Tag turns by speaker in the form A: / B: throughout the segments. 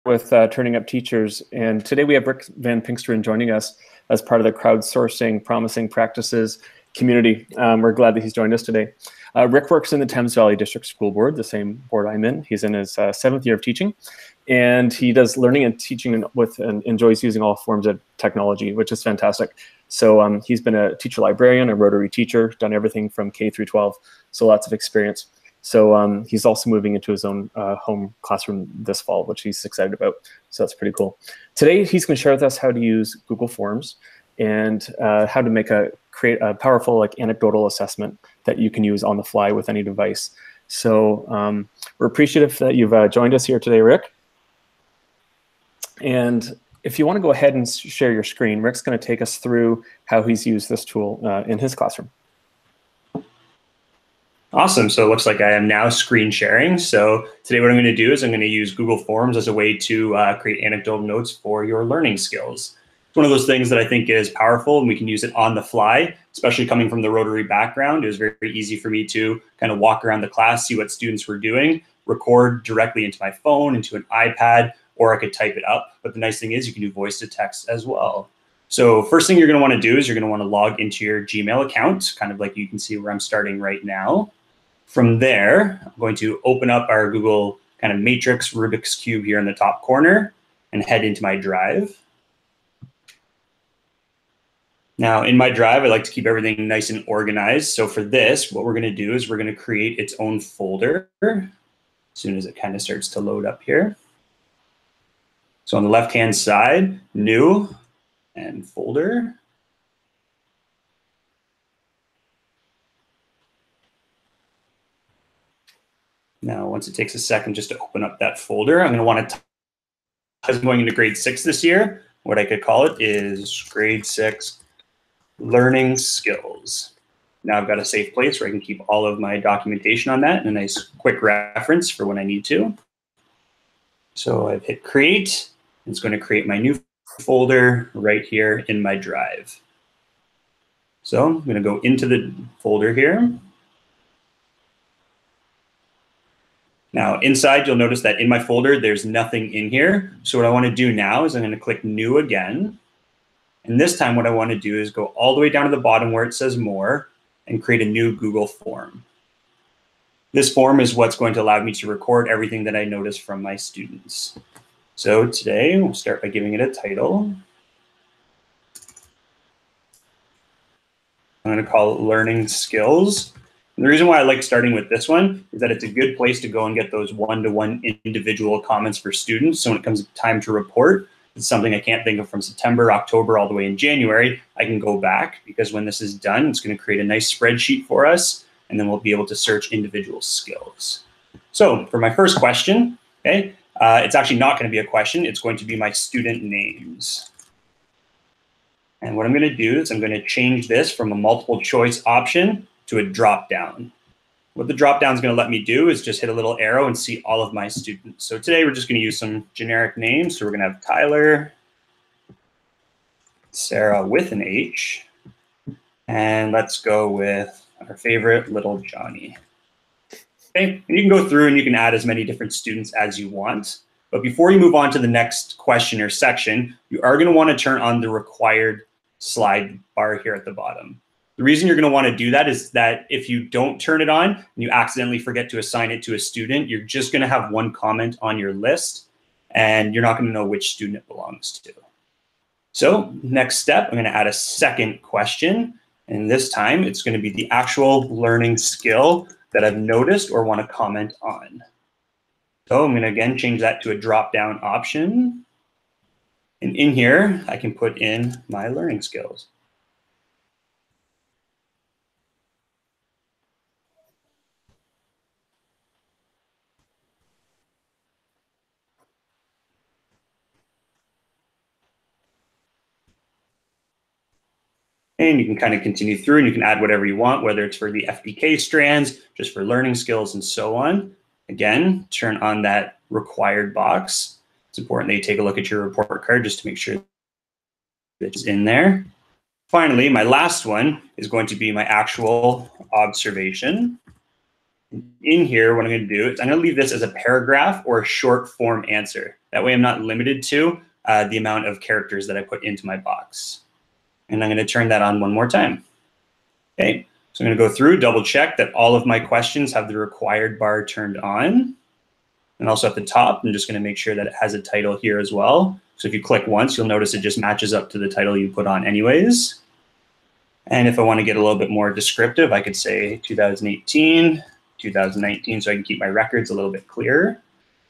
A: with Turning Up Teachers, and today we have Rick Van Pinksteren joining us as part of the crowdsourcing promising practices community. We're glad that he's joined us today. Rick works in the Thames Valley District School Board, the same board I'm in. He's in his 7th year of teaching, and he does learning and teaching and enjoys using all forms of technology, which is fantastic. So he's been a teacher librarian, a Rotary teacher, done everything from K through 12, so lots of experience. So he's also moving into his own home classroom this fall, which he's excited about. So that's pretty cool. Today, he's going to share with us how to use Google Forms and how to create a powerful anecdotal assessment that you can use on the fly with any device. So we're appreciative that you've joined us here today, Rick. And if you want to go ahead and share your screen, Rick's going to take us through how he's used this tool in his classroom.
B: Awesome. So it looks like I am now screen sharing. So today what I'm going to do is I'm going to use Google Forms as a way to create anecdotal notes for your learning skills. It's one of those things that I think is powerful, and we can use it on the fly, especially coming from the Rotary background. It was very, very easy for me to kind of walk around the class, see what students were doing, record directly into my phone, into an iPad, or I could type it up. But the nice thing is you can do voice to text as well. So first thing you're going to want to do is you're going to want to log into your Gmail account, kind of like you can see where I'm starting right now. From there, I'm going to open up our Google kind of matrix Rubik's Cube here in the top corner and head into my drive. Now in my drive, I like to keep everything nice and organized. So for this, what we're going to do is we're going to create its own folder as soon as it kind of starts to load up here. So on the left-hand side, new and folder. Now, once it takes a second just to open up that folder, I'm going to want to, as I'm going into grade 6 this year, what I could call it is grade 6 learning skills. Now I've got a safe place where I can keep all of my documentation on that and a nice quick reference for when I need to. So I've hit create. It's going to create my new folder right here in my drive. So I'm going to go into the folder here. Now inside, you'll notice that in my folder, there's nothing in here. So what I want to do now is I'm going to click new again. And this time what I want to do is go all the way down to the bottom where it says more and create a new Google form. This form is what's going to allow me to record everything that I notice from my students. So today we'll start by giving it a title. I'm going to call it learning skills. And the reason why I like starting with this one is that it's a good place to go and get those one-to-one individual comments for students. So when it comes time to report, it's something I can't think of from September, October, all the way in January. I can go back because when this is done, it's going to create a nice spreadsheet for us, and then we'll be able to search individual skills. So for my first question, okay, it's actually not going to be a question. It's going to be my student names. And what I'm going to do is I'm going to change this from a multiple choice option to a drop down. What the drop down is going to let me do is just hit a little arrow and see all of my students. So today we're just going to use some generic names. So we're going to have Tyler, Sarah with an H, and let's go with our favorite, little Johnny. Okay, and you can go through and you can add as many different students as you want. But before you move on to the next question or section, you are going to want to turn on the required slide bar here at the bottom. The reason you're going to want to do that is that if you don't turn it on and you accidentally forget to assign it to a student, you're just going to have one comment on your list and you're not going to know which student it belongs to. So next step, I'm going to add a second question. And this time it's going to be the actual learning skill that I've noticed or want to comment on. So I'm going to again change that to a drop-down option. And in here, I can put in my learning skills. And you can kind of continue through and you can add whatever you want, whether it's for the FPK strands, just for learning skills and so on. Again, turn on that required box. It's important that you take a look at your report card just to make sure that it's in there. Finally, my last one is going to be my actual observation. In here, what I'm going to do is I'm going to leave this as a paragraph or a short form answer. That way I'm not limited to the amount of characters that I put into my box. And I'm going to turn that on one more time. Okay, so I'm going to go through, double check that all of my questions have the required bar turned on. And also at the top, I'm just going to make sure that it has a title here as well. So if you click once, you'll notice it just matches up to the title you put on anyways. And if I want to get a little bit more descriptive, I could say 2018, 2019, so I can keep my records a little bit clearer.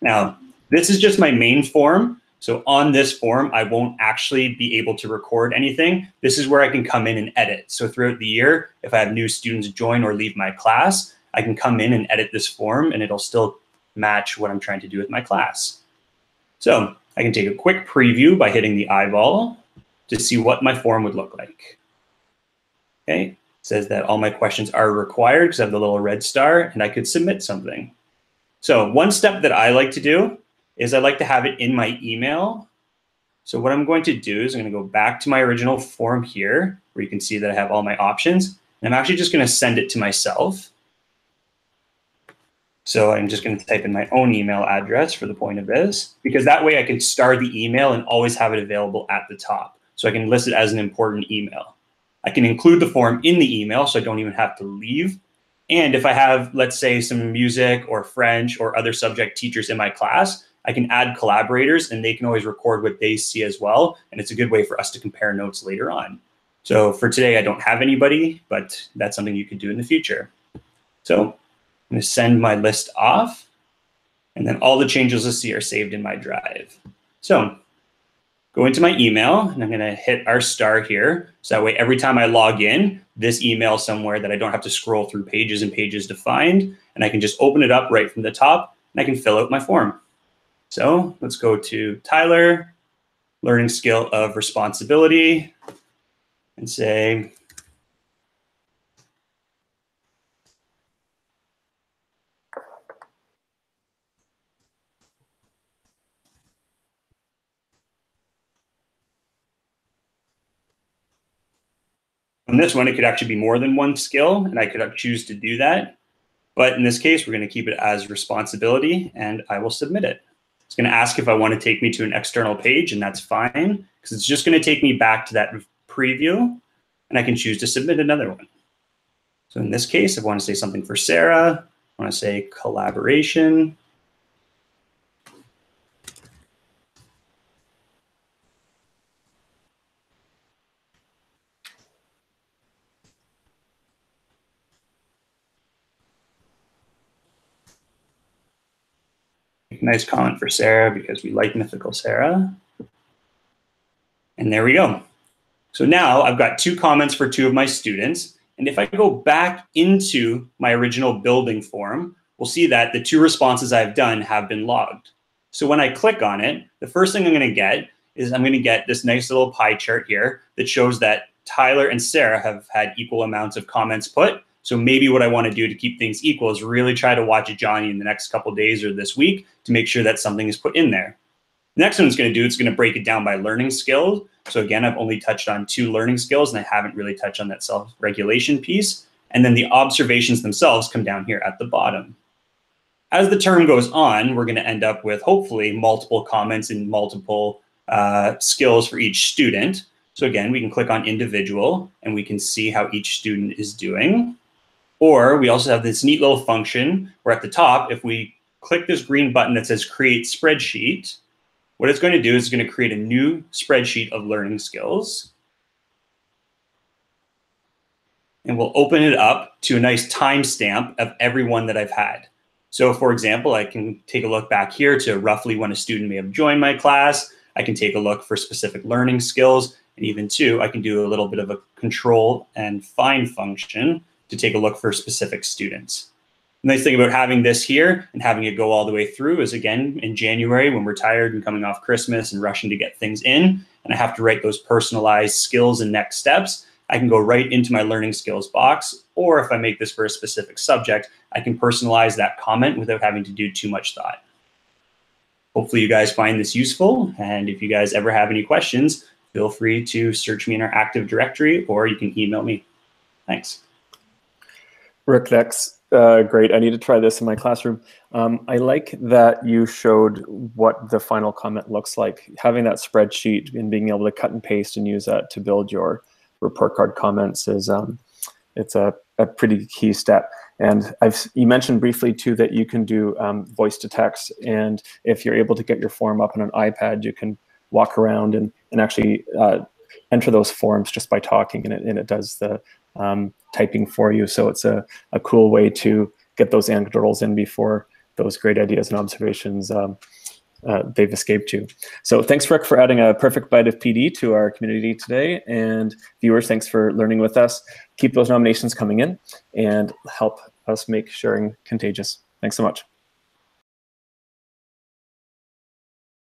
B: Now, this is just my main form. So on this form, I won't actually be able to record anything. This is where I can come in and edit. So throughout the year, if I have new students join or leave my class, I can come in and edit this form and it'll still match what I'm trying to do with my class. So I can take a quick preview by hitting the eyeball to see what my form would look like. Okay, it says that all my questions are required because I have the little red star and I could submit something. So one step that I like to do is I like to have it in my email. So what I'm going to do is I'm going to go back to my original form here where you can see that I have all my options. And I'm actually just going to send it to myself. So I'm just going to type in my own email address for the point of this, because that way I can star the email and always have it available at the top. So I can list it as an important email. I can include the form in the email so I don't even have to leave. And if I have, let's say, some music or French or other subject teachers in my class, I can add collaborators and they can always record what they see as well. And it's a good way for us to compare notes later on. So for today, I don't have anybody, but that's something you could do in the future. So I'm going to send my list off, and then all the changes you'll see are saved in my drive. So go into my email, and I'm going to hit our star here. So that way, every time I log in, this email somewhere that I don't have to scroll through pages and pages to find, and I can just open it up right from the top, and I can fill out my form. So let's go to Tyler, learning skill of responsibility, and say, on this one, it could actually be more than one skill, and I could choose to do that. But in this case, we're going to keep it as responsibility, and I will submit it. It's going to ask if I want to take me to an external page, and that's fine, because it's just going to take me back to that preview, and I can choose to submit another one. So in this case, I want to say something for Sarah. I want to say collaboration. Nice comment for Sarah because we like Mythical Sarah. And there we go. So now I've got 2 comments for 2 of my students. And if I go back into my original building form, we'll see that the 2 responses I've done have been logged. So when I click on it, the first thing I'm going to get is I'm going to get this nice little pie chart here that shows that Tyler and Sarah have had equal amounts of comments put. So maybe what I want to do to keep things equal is really try to watch Johnny in the next couple of days or this week to make sure that something is put in there. The next one it's going to do, it's going to break it down by learning skills. So again, I've only touched on 2 learning skills and I haven't really touched on that self-regulation piece. And then the observations themselves come down here at the bottom. As the term goes on, we're going to end up with hopefully multiple comments and multiple skills for each student. So again, we can click on individual and we can see how each student is doing. Or we also have this neat little function where at the top, if we click this green button that says create spreadsheet, what it's going to do is it's going to create a new spreadsheet of learning skills. And we'll open it up to a nice timestamp of everyone that I've had. So for example, I can take a look back here to roughly when a student may have joined my class. I can take a look for specific learning skills. And even too, I can do a little bit of a control and find function to take a look for specific students. The nice thing about having this here and having it go all the way through is, again, in January when we're tired and coming off Christmas and rushing to get things in, and I have to write those personalized skills and next steps, I can go right into my learning skills box. Or if I make this for a specific subject, I can personalize that comment without having to do too much thought. Hopefully you guys find this useful. And if you guys ever have any questions, feel free to search me in our Active Directory or you can email me. Thanks.
A: Rick, that's Great. I need to try this in my classroom. I like that you showed what the final comment looks like. Having that spreadsheet and being able to cut and paste and use that to build your report card comments is it's a pretty key step. And you mentioned briefly too that you can do voice to text, and if you're able to get your form up on an iPad, you can walk around and actually enter those forms just by talking, and it does the typing for you. So it's a cool way to get those anecdotals in before those great ideas and observations they've escaped you. So thanks, Rick, for adding a perfect bite of PD to our community today. And viewers, thanks for learning with us. Keep those nominations coming in and help us make sharing contagious. Thanks so much.